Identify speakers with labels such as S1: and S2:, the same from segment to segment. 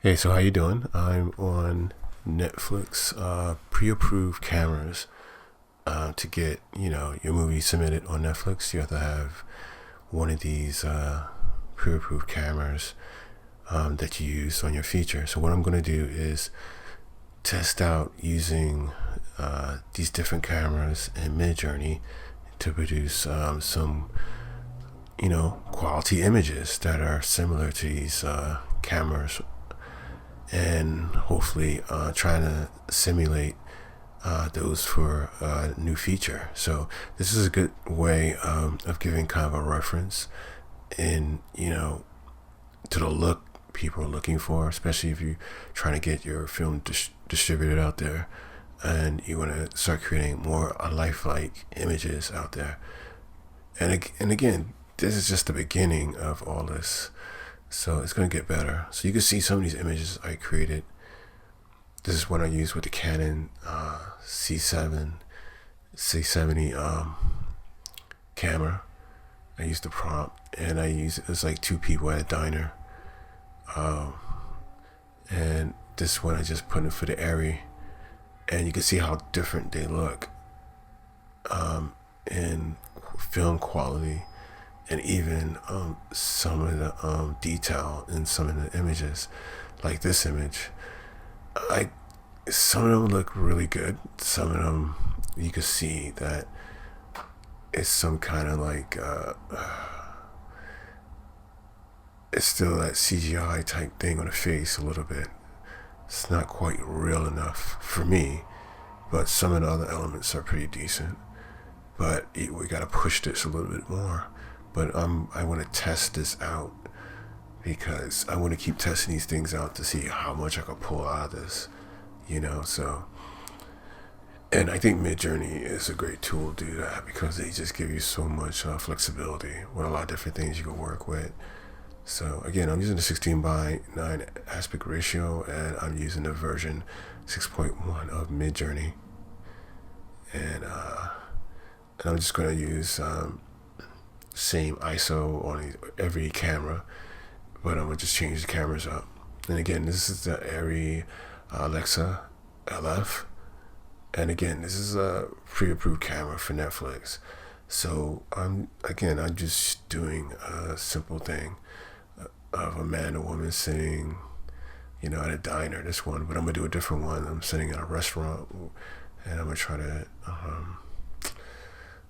S1: Hey, so how you doing? I'm on Netflix pre-approved cameras. To get your movie submitted on Netflix, you have to have one of these pre-approved cameras that you use on your feature. So what I'm going to do is test out using these different cameras in MidJourney to produce some quality images that are similar to these cameras, and hopefully trying to simulate those for a new feature. So this is a good way of giving kind of a reference in to the look people are looking for, especially if you're trying to get your film distributed out there and you want to start creating more lifelike images out there. And again, this is just the beginning of all this, so it's going to get better. So you can see some of these images I created. This is one I used with the Canon C7 670 camera. I used the prompt, and it was like two people at a diner, and this one I just put in for the Airy, and you can see how different they look in film quality, and even some of the detail in some of the images, like this image. Some of them look really good. Some of them you can see that it's some kind of like it's still that CGI type thing on the face a little bit. It's not quite real enough for me, but some of the other elements are pretty decent. But we got to push this a little bit more. But I want to test this out, because I want to keep testing these things out to see how much I can pull out of this, so. And I think MidJourney is a great tool to do that, because they just give you so much flexibility with a lot of different things you can work with. So again, I'm using the 16:9 aspect ratio, and I'm using the version 6.1 of MidJourney. And I'm just going to use same ISO on every camera, but I'm going to just change the cameras up. And again, this is the Airy Alexa LF. And again, this is a pre-approved camera for Netflix. So I'm just doing a simple thing of a man and woman sitting, at a diner, this one, but I'm gonna do a different one. I'm sitting in a restaurant, and I'm gonna try to,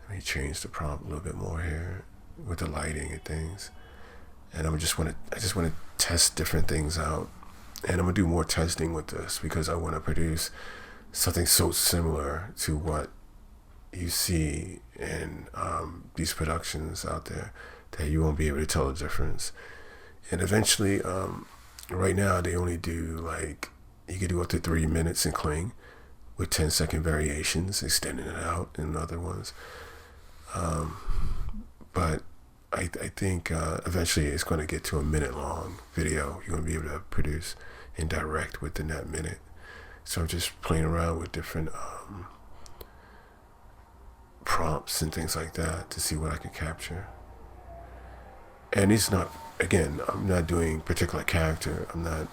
S1: let me change the prompt a little bit more here with the lighting and things. And I just want to test different things out. And I'm gonna do more testing with this, because I want to produce something so similar to what you see in these productions out there that you won't be able to tell the difference. And eventually, right now they only do you can do up to 3 minutes in Kling with 10-second variations, extending it out in other ones. But I think eventually it's going to get to a minute-long video you're going to be able to produce and direct within that minute. So I'm just playing around with different prompts and things like that to see what I can capture. And I'm not doing particular character. I'm not,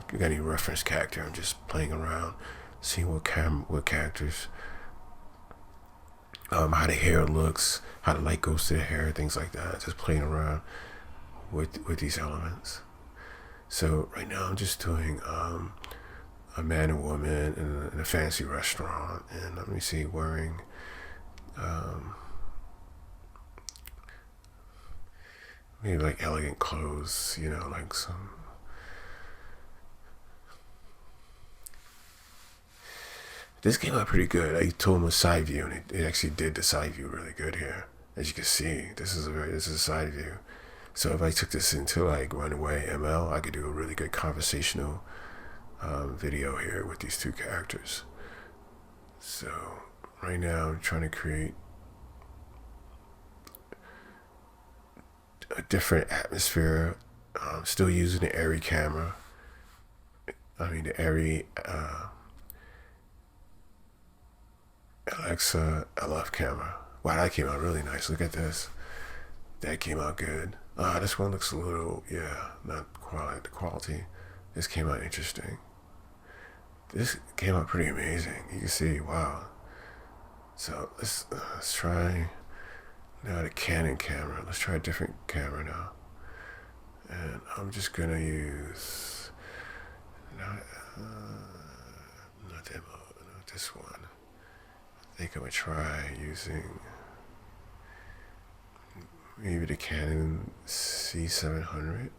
S1: got any reference character. I'm just playing around, seeing what characters, how the hair looks, how the light goes to the hair, things like that. Just playing around with these elements. So right now I'm just doing a man and woman in a fancy restaurant, and let me see, wearing maybe like elegant clothes, like some. This came out pretty good. I told him a side view, and it actually did the side view really good here. As you can see, this is a side view. So if I took this into like Runaway ML, I could do a really good conversational video here with these two characters. So right now I'm trying to create a different atmosphere. Still using the Airy camera. The Airy Alexa LF camera. Wow, that came out really nice. Look at this. That came out good. This one looks a little, not quite the quality This came out interesting. This came out pretty amazing. You can see, wow. So let's try now the Canon camera. Let's try a different camera now. And I'm just gonna use not demo, not this one. I think I'm gonna try using maybe the Canon C700.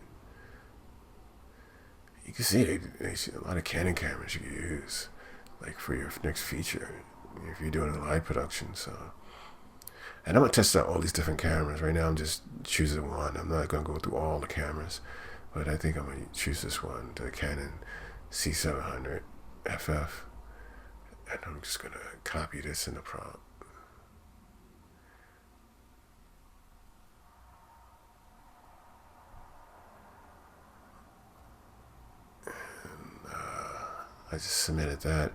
S1: You can see there's a lot of Canon cameras you can use, like for your next feature, if you're doing a live production. So, and I'm gonna test out all these different cameras. Right now, I'm just choosing one. I'm not gonna go through all the cameras, but I think I'm gonna choose this one, the Canon C700 FF, and I'm just gonna copy this in the prompt. I just submitted that,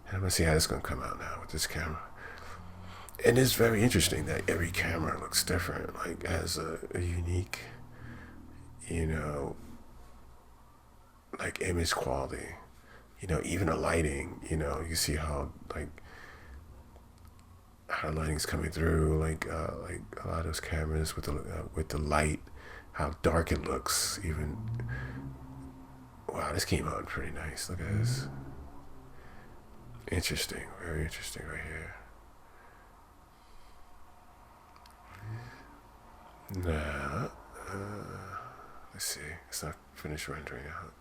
S1: and I'm gonna see how it's gonna come out now with this camera. And it's very interesting that every camera looks different, like has a unique, like image quality. Even the lighting. You see how how the lighting's coming through, like a lot of those cameras with the light, how dark it looks. Even wow, this came out pretty nice. Look at this. Interesting, very interesting right here. Nah, let's see. It's not finished rendering out,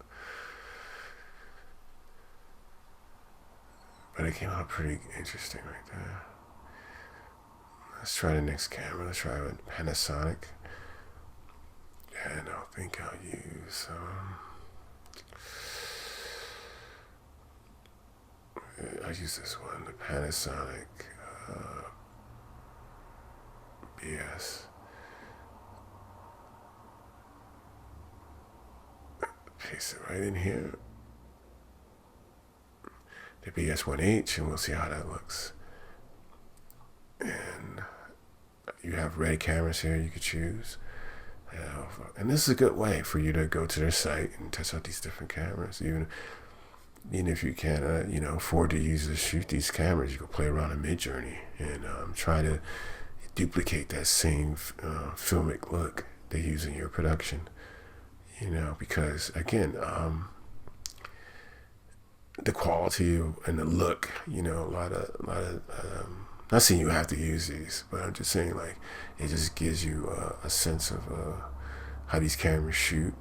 S1: but it came out pretty interesting right there. Let's try the next camera. Let's try with Panasonic, and I think I'll use I use this one, the Panasonic BS. Paste it right in here. The BS1H, and we'll see how that looks. And you have red cameras here you could choose. And this is a good way for you to go to their site and test out these different cameras. Even if you can't, afford to shoot these cameras, you can play around in MidJourney and try to duplicate that same filmic look they use in your production. Because again, the quality and the look, a lot of. Not saying you have to use these, but I'm just saying it just gives you a sense of how these cameras shoot.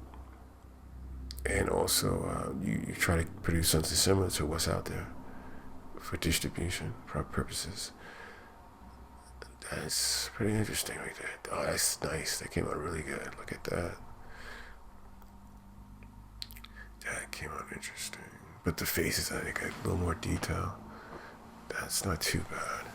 S1: And also, you try to produce something similar to what's out there for distribution purposes. That's pretty interesting right there. Oh, that's nice. That came out really good. Look at that. That came out interesting. But the faces, I think, got a little more detail. That's not too bad.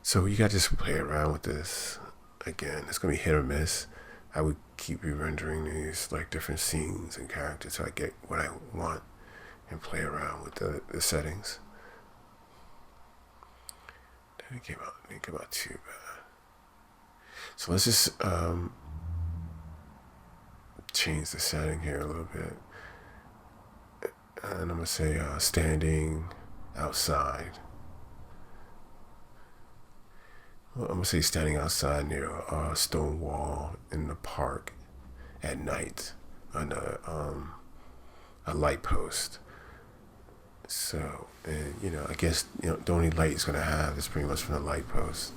S1: So you got to just play around with this. Again, it's going to be hit or miss. I would keep re-rendering these different scenes and characters so I get what I want and play around with the settings. It didn't come out too bad. So let's just change the setting here a little bit. And I'm going to say standing outside. I'm going to say standing outside near a stone wall in the park at night on a light post. So, and I guess, the only light it's going to have is pretty much from the light post.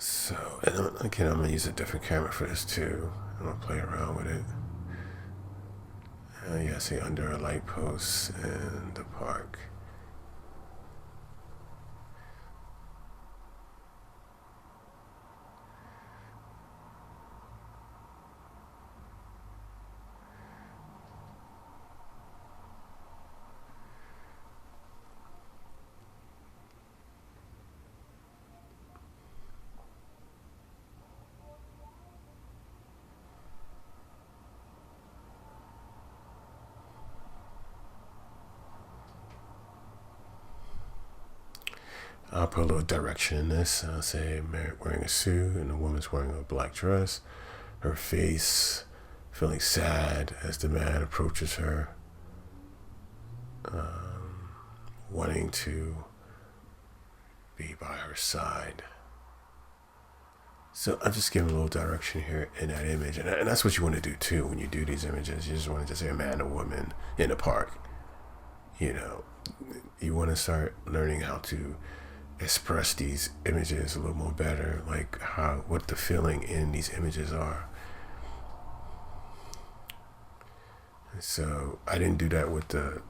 S1: So, and again, I'm going to use a different camera for this too. I'm going to play around with it. See, under a light post in the park. I'll put a little direction in this. I'll say wearing a suit and a woman's wearing a black dress. Her face feeling sad as the man approaches her, wanting to be by her side. So I'm just giving a little direction here in that image. And that's what you want to do too when you do these images. You just want to just say a man, a woman in a park. You know, you want to start learning how to express these images a little more better, like what the feeling in these images are. And so I didn't do that with the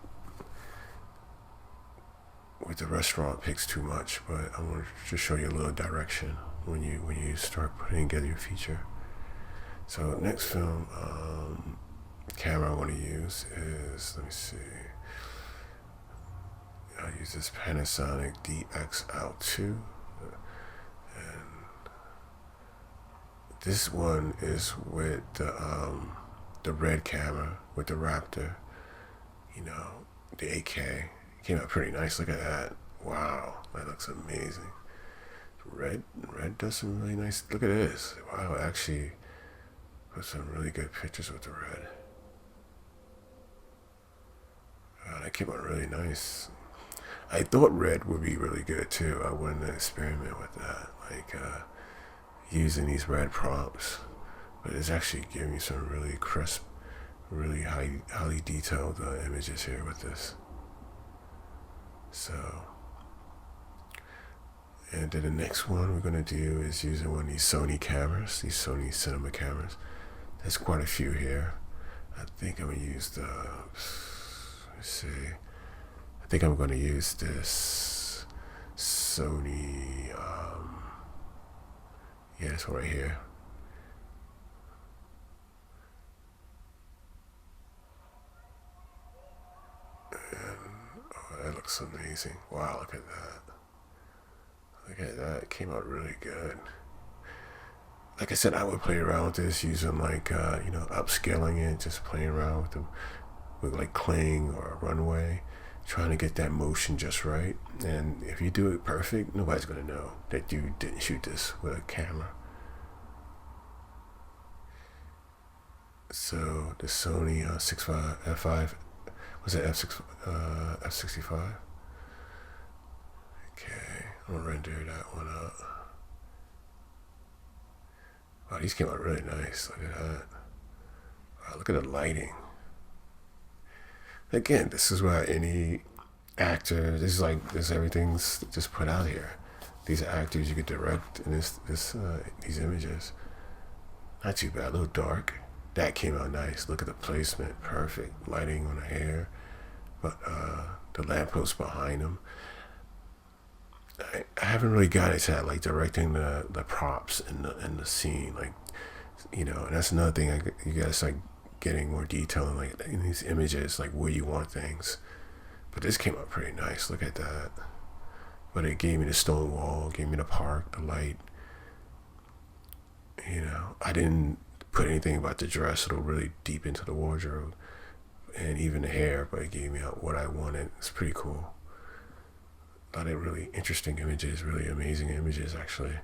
S1: restaurant pics too much, but I want to just show you a little direction when you start putting together your feature. So next film camera I want to use is, let me see, I use this Panasonic DXL2, and this one is with the red camera with the Raptor, you know, the 8K. It came out pretty nice. Look at that. Wow, that looks amazing. Red does some really nice. Look at this. Wow, it actually put some really good pictures with the red. That came out really nice. I thought red would be really good too. I wanted to experiment with that, like using these red prompts. But it's actually giving me some really crisp, really highly detailed images here with this. So, and then the next one we're going to do is using one of these Sony cameras, these Sony cinema cameras. There's quite a few here. I think I'm going to use let's see. I think I'm going to use this Sony, yeah, this one right here. That looks amazing. Wow, look at that. Look at that. It came out really good. Like I said, I would play around with this using like, upscaling it, just playing around with like Kling or Runway, trying to get that motion just right. And if you do it perfect, nobody's going to know that you didn't shoot this with a camera. So the Sony F5, was it F65? Okay, I'm gonna render that one up. Wow, these came out really nice. Look at that. Wow, look at the lighting. Again, this is why any actor, this is everything's just put out here. These are actors you could direct in these images. Not too bad, a little dark. That came out nice. Look at the placement, perfect. Lighting on the hair, but the lamppost behind them. I haven't really got into that, like directing the props in the scene, like, you know. And that's another thing. You gotta start getting more detail in, like, in these images, like where you want things. But this came out pretty nice. Look at that. But it gave me the stone wall, gave me the park, the light. You know, I didn't put anything about the dress, it'll really deep into the wardrobe and even the hair, but it gave me what I wanted. It's pretty cool. A lot of really interesting images, really amazing images actually.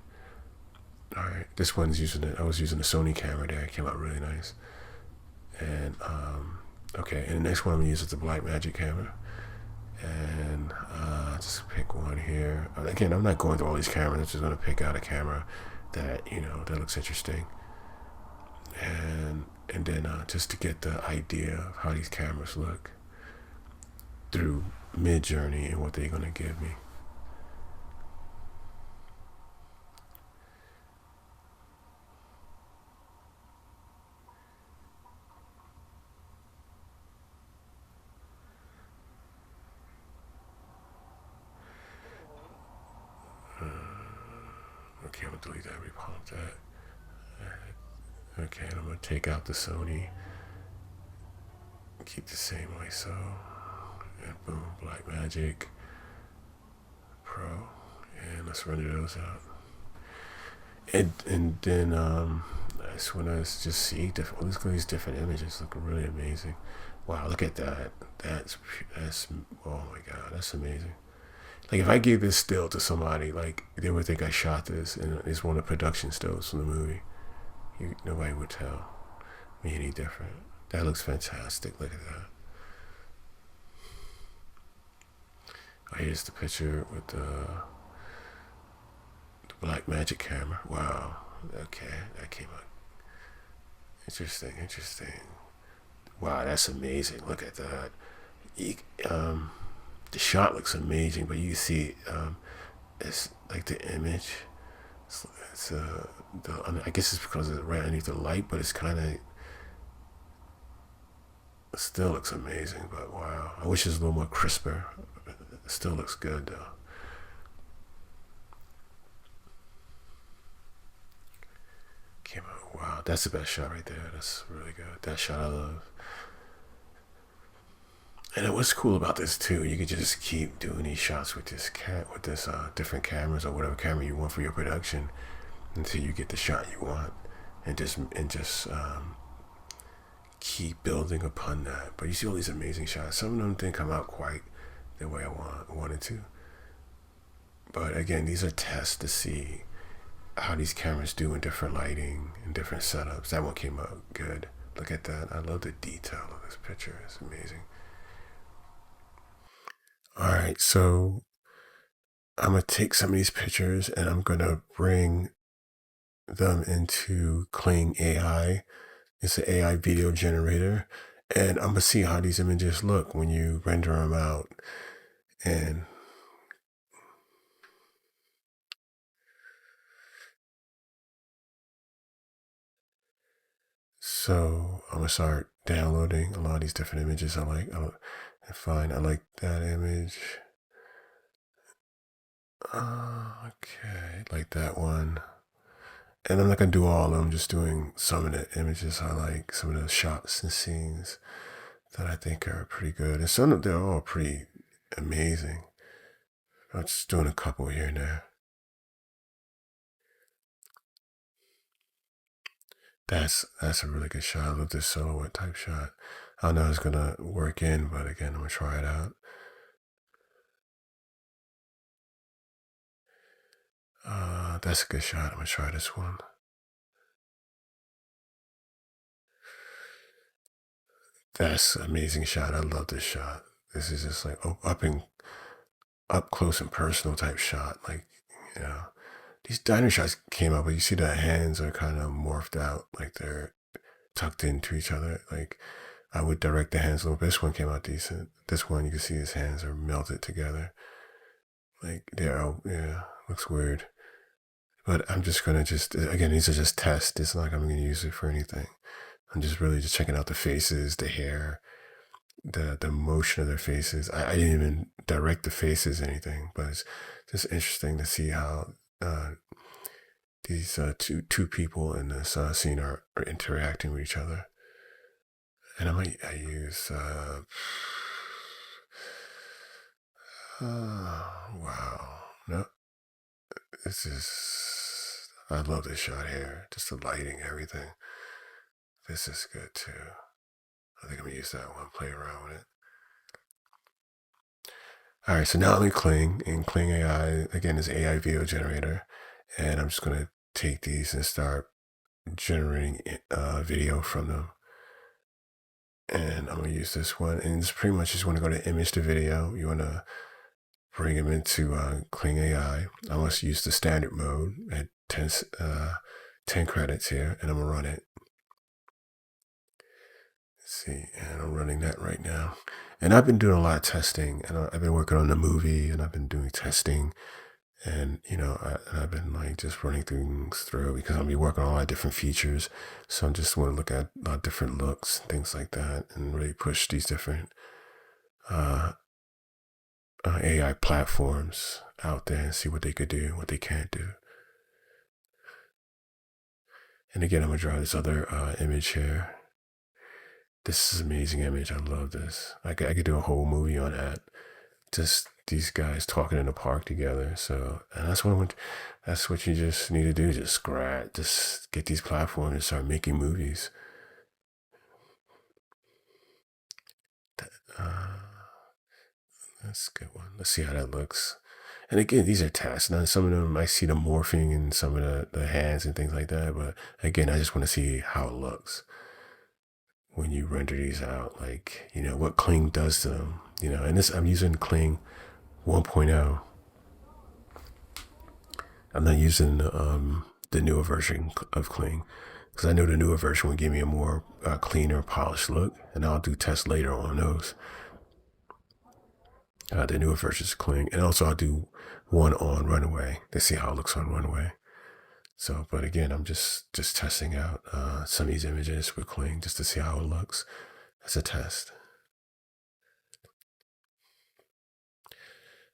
S1: Alright, this one's I was using the Sony camera there. It came out really nice. And okay, and the next one I'm gonna use is the Blackmagic camera. And just pick one here. Again, I'm not going through all these cameras. I'm just gonna pick out a camera that, you know, that looks interesting. And then just to get the idea of how these cameras look through MidJourney and what they're going to give me. Okay, I'm going to delete that, repop that. Okay, and I'm going to take out the Sony, keep the same ISO, and boom, Blackmagic Pro, and let's render those out. And then I just want to just see let's go these different images, look really amazing. Wow, look at that. That's oh my god, that's amazing. Like if I gave this still to somebody, like they would think I shot this and it's one of the production stills from the movie. Nobody would tell me any different. That looks fantastic. Look at that. Oh, here's the picture with the black magic camera. Wow. Okay, that came out. Interesting, interesting. Wow, that's amazing. Look at that. You, um, the shot looks amazing, but you see, it's like the image. It's I guess it's because it's right underneath the light, but it's kind of it still looks amazing. But wow, I wish it was a little more crisper. It still looks good though. Came out. Wow, that's the best shot right there. That's really good. That shot I love. And what's cool about this too, you could just keep doing these shots with this different cameras or whatever camera you want for your production until you get the shot you want, and just keep building upon that. But you see all these amazing shots. Some of them didn't come out quite the way wanted to. But again, these are tests to see how these cameras do in different lighting and different setups. That one came out good. Look at that. I love the detail of this picture. It's amazing. All right, so I'm gonna take some of these pictures and I'm gonna bring them into Kling AI. It's an AI video generator, and I'm gonna see how these images look when you render them out. And so I'm gonna start downloading a lot of these different images I like. I like that image. Okay, like that one. And I'm not gonna do all of them, just doing some of the images I like, some of the shots and scenes that I think are pretty good. And some of them, they're all pretty amazing. I'm just doing a couple here and there. That's a really good shot. I love this silhouette type shot. I don't know if it's gonna work in, but again, I'm gonna try it out. That's a good shot. I'm gonna try this one. That's an amazing shot. I love this shot. This is just like up close and personal type shot. Like, you know, these diner shots came out, but you see the hands are kind of morphed out, like they're tucked into each other. Like I would direct the hands a little bit. This one came out decent. This one you can see his hands are melted together. Like they're yeah, looks weird. But I'm just gonna just again these are just tests. It's not like I'm gonna use it for anything. I'm just really just checking out the faces, the hair, the motion of their faces. I didn't even direct the faces or anything, but it's just interesting to see how these two people in this scene are interacting with each other. And I use wow, no, this is I love this shot here, just the lighting, everything. This is good too. I think I'm gonna use that one, play around with it. All right, so now I'm in Kling, and Kling AI again is AI video generator, and I'm just gonna take these and start generating video from them. And I'm gonna use this one, and it's pretty much just want to go to image to video. You want to bring them into Kling AI. I must use the standard mode at 10 credits here, and I'm gonna run it. Let's see, and I'm running that right now. And I've been doing a lot of testing, and I've been working on the movie, and I've been doing testing, and I've been like just running things through because I'll be working on a lot of different features. So I just want to look at a lot of different looks, things like that, and really push these different uh, AI platforms out there and see what they could do, what they can't do. And again, I'm gonna draw this other image here. This is an amazing image. I love this. I could do a whole movie on that. Just these guys talking in the park together. So, and that's what you just need to do. Just get these platforms and start making movies. Uh, that's a good one. Let's see how that looks. And again, these are tests. Now, some of them I see the morphing in some of the hands and things like that. But again, I just want to see how it looks when you render these out. Like, what Kling does to them. And this, I'm using Kling 1.0. I'm not using the newer version of Kling because I know the newer version will give me a more cleaner, polished look. And I'll do tests later on those. The newer version of Kling. And also I'll do one on Runaway to see how it looks on Runaway. So, but again, I'm just testing out some of these images with Kling just to see how it looks as a test.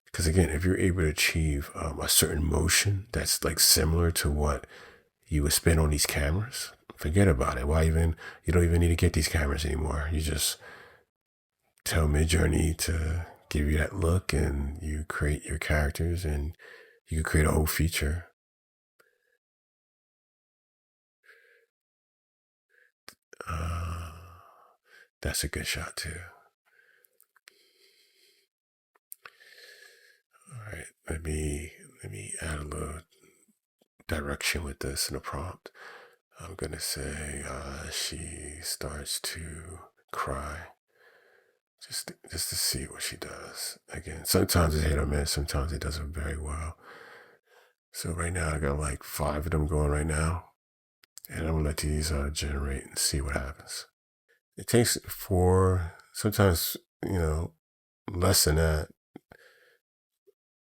S1: Because again, if you're able to achieve a certain motion that's like similar to what you would spend on these cameras, forget about it. You don't even need to get these cameras anymore. You just tell MidJourney to give you that look and you create your characters and you can create a whole feature. That's a good shot too. All right, let me add a little direction with this in a prompt. I'm gonna say she starts to cry. Just to see what she does. Again, sometimes it's hit or miss. Sometimes it does it very well. So right now I got like 5 of them going right now, and I'm gonna let these generate and see what happens. It takes 4, sometimes less than that.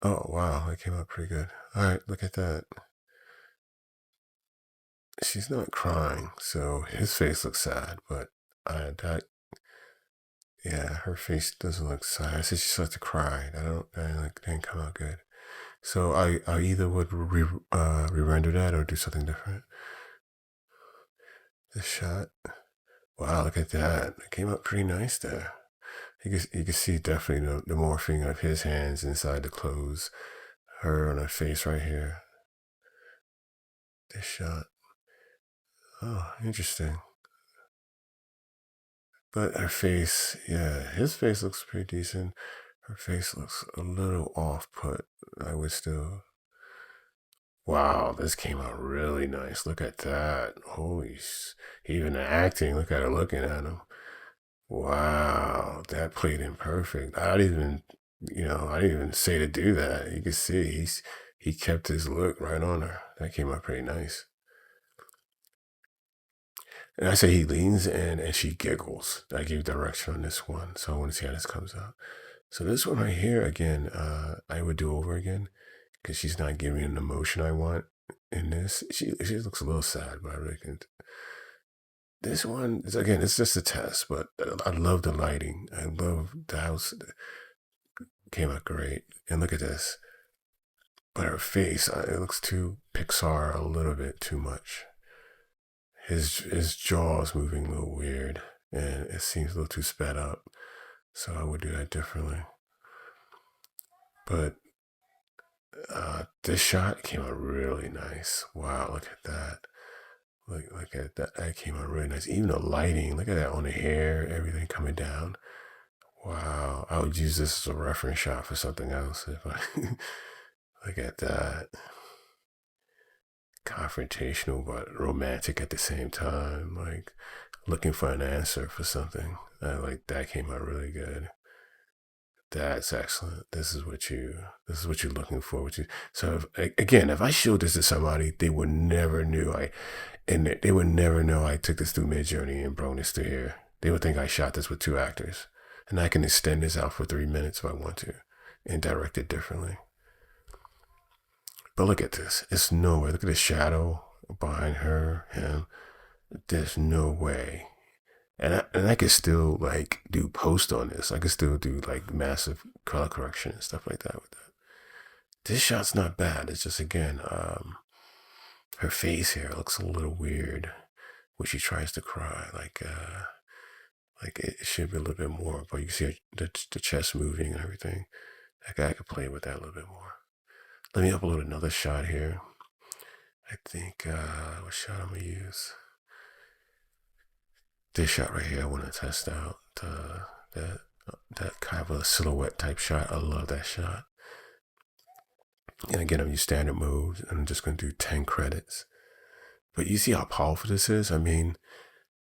S1: Oh wow, that came out pretty good. All right, look at that. She's not crying, so his face looks sad, but yeah, her face doesn't look sad. I said she starts to cry. That didn't come out good. So I either would re-render that or do something different. This shot. Wow, look at that. It came out pretty nice there. You can see definitely the morphing of his hands inside the clothes. Her on her face right here. This shot. Oh, interesting. But her face, yeah, his face looks pretty decent. Her face looks a little off-put. I would still. Wow, this came out really nice. Look at that. Even the acting, look at her looking at him. Wow, that played in perfect. I didn't even say to do that. You can see he kept his look right on her. That came out pretty nice. And I say he leans in and she giggles. I gave direction on this one, so I want to see how this comes out. So this one right here, again, I would do over again because she's not giving an emotion I want in this. She looks a little sad, but I really can't. This one is, again, it's just a test, but I love the lighting. I love the house. Came out great. And look at this. But her face, it looks too Pixar a little bit too much. His jaw is moving a little weird, and it seems a little too sped up. So I would do that differently. But this shot came out really nice. Wow, look at that. Look at that. That came out really nice. Even the lighting, look at that on the hair, everything coming down. Wow, I would use this as a reference shot for something else if I look at that. Confrontational but romantic at the same time, like looking for an answer for something. That came out really good. That's excellent. This is what you're looking for. So if I showed this to somebody, they would never they would never know I took this through MidJourney and brought this to here. They would think I shot this with 2 actors, and I can extend this out for 3 minutes if I want to, and direct it differently. But look at this. It's nowhere. Look at the shadow behind her, him. There's no way. And I could still like do post on this. I could still do like massive color correction and stuff like that with that. This shot's not bad. It's just, again, her face here looks a little weird when she tries to cry. Like it should be a little bit more, but you can see the chest moving and everything. That guy could play with that a little bit more. Let me upload another shot here. I think, what shot I'm gonna use? This shot right here, I want to test out that kind of a silhouette type shot. I love that shot. And again, I'm using standard mode, and I'm just going to do 10 credits. But you see how powerful this is? I mean,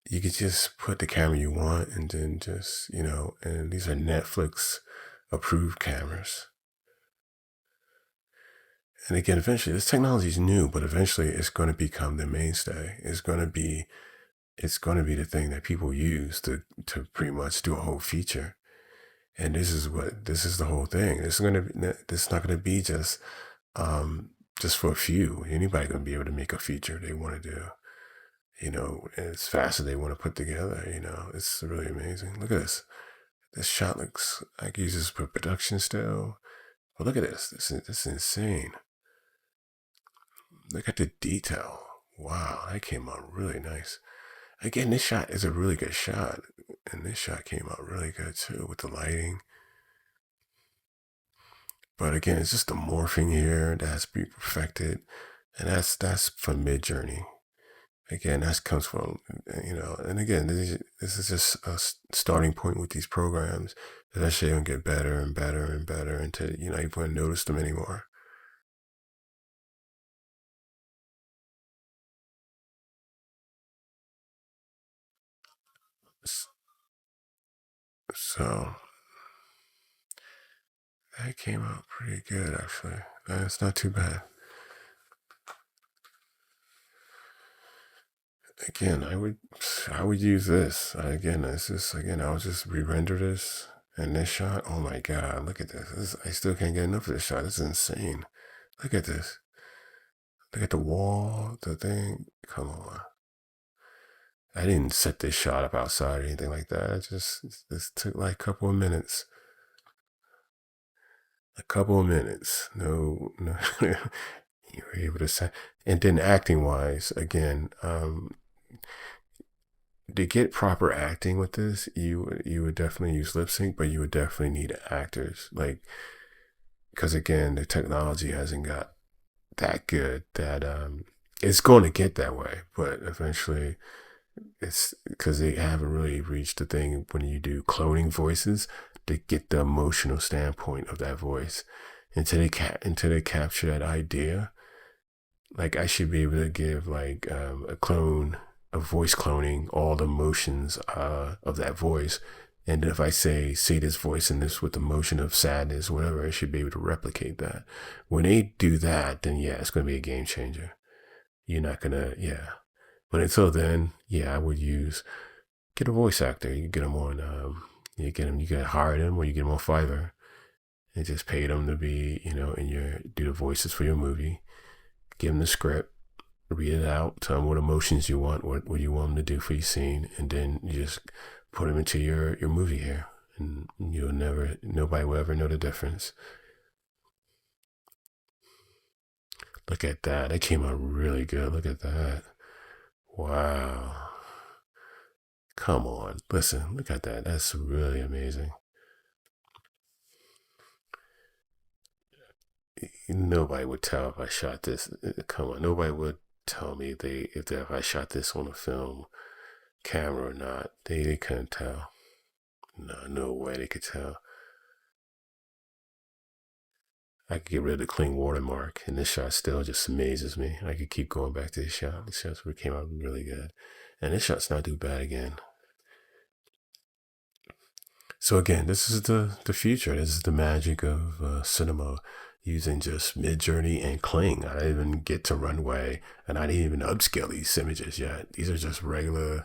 S1: you could just put the camera you want and then just, and these are Netflix approved cameras. And again, eventually, this technology is new, but eventually it's going to become the mainstay. It's going to be the thing that people use to pretty much do a whole feature. And this is the whole thing. This is not going to be just for a few. Anybody going to be able to make a feature they want to do, as fast as they want to put together. It's really amazing. Look at this. This shot looks like it uses production still. But look at this. This is insane. Look at the detail. Wow, that came out really nice. Again, this shot is a really good shot. And this shot came out really good too with the lighting. But again, it's just the morphing here that has to be perfected. And that's from MidJourney. Again, that comes from, and again, this is just a starting point with these programs. Eventually, they'll get better and better and better until, you won't notice them anymore. So that came out pretty good, actually. It's not too bad. Again, I would use this. I would just re-render this and this shot. Oh my God, look at this. I still can't get enough of this shot. This is insane. Look at this. Look at the wall, the thing. Come on. I didn't set this shot up outside or anything like that. This took like a couple of minutes. A couple of minutes. No, you were able to set. And then acting wise, again, to get proper acting with this, you would definitely use lip sync, but you would definitely need actors, like, because again, the technology hasn't got that good that it's going to get that way, but eventually, it's because they haven't really reached the thing when you do cloning voices to get the emotional standpoint of that voice until they capture that idea. Like I should be able to give like a voice cloning, all the emotions of that voice. And if I say this voice and this with emotion of sadness, whatever, I should be able to replicate that. When they do that, then yeah, it's going to be a game changer. You're not going to, yeah. But until then, yeah, I would get a voice actor. You get them on, you can hire them or you get them on Fiverr and just pay them to be, do the voices for your movie. Give them the script, read it out, tell them what emotions you want, what you want them to do for your scene, and then you just put them into your movie here, and nobody will ever know the difference. Look at that. That came out really good. Look at that. Wow. Come on. Listen, look at that. That's really amazing. Nobody would tell if I shot this. Come on. Nobody would tell me if I shot this on a film camera or not. They couldn't tell. No way they could tell. I could get rid of the clean watermark, and this shot still just amazes me. I could keep going back to this shot. This shot came out really good, and this shot's not too bad again. So again, this is the future. This is the magic of cinema, using just MidJourney and Kling. I didn't even get to Runway, and I didn't even upscale these images yet. These are just regular,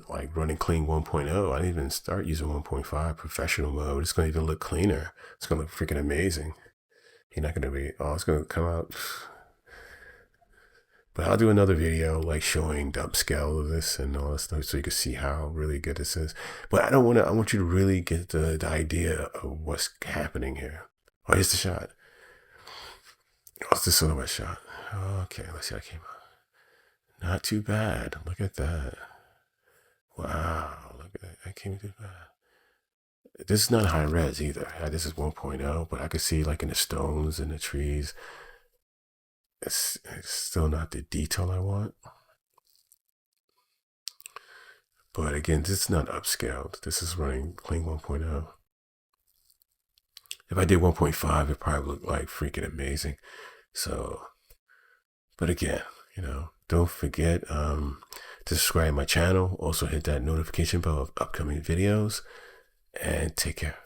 S1: like running Kling 1.0. I didn't even start using 1.5 professional mode. It's going to even look cleaner. It's going to look freaking amazing. You're not going to be, it's going to come out. But I'll do another video like showing the upscale of this and all that stuff so you can see how really good this is. But I want you to really get the idea of what's happening here. Oh, here's the shot. Oh, it's the silhouette shot. Okay, let's see how it came out. Not too bad. Look at that. Wow, look at that. That came too bad. This is not high res either. This is 1.0, but I could see like in the stones and the trees. It's still not the detail I want. But again, this is not upscaled. This is running Kling 1.0. If I did 1.5, it probably looked like freaking amazing. So, but again, don't forget to subscribe to my channel. Also hit that notification bell of upcoming videos, and take care.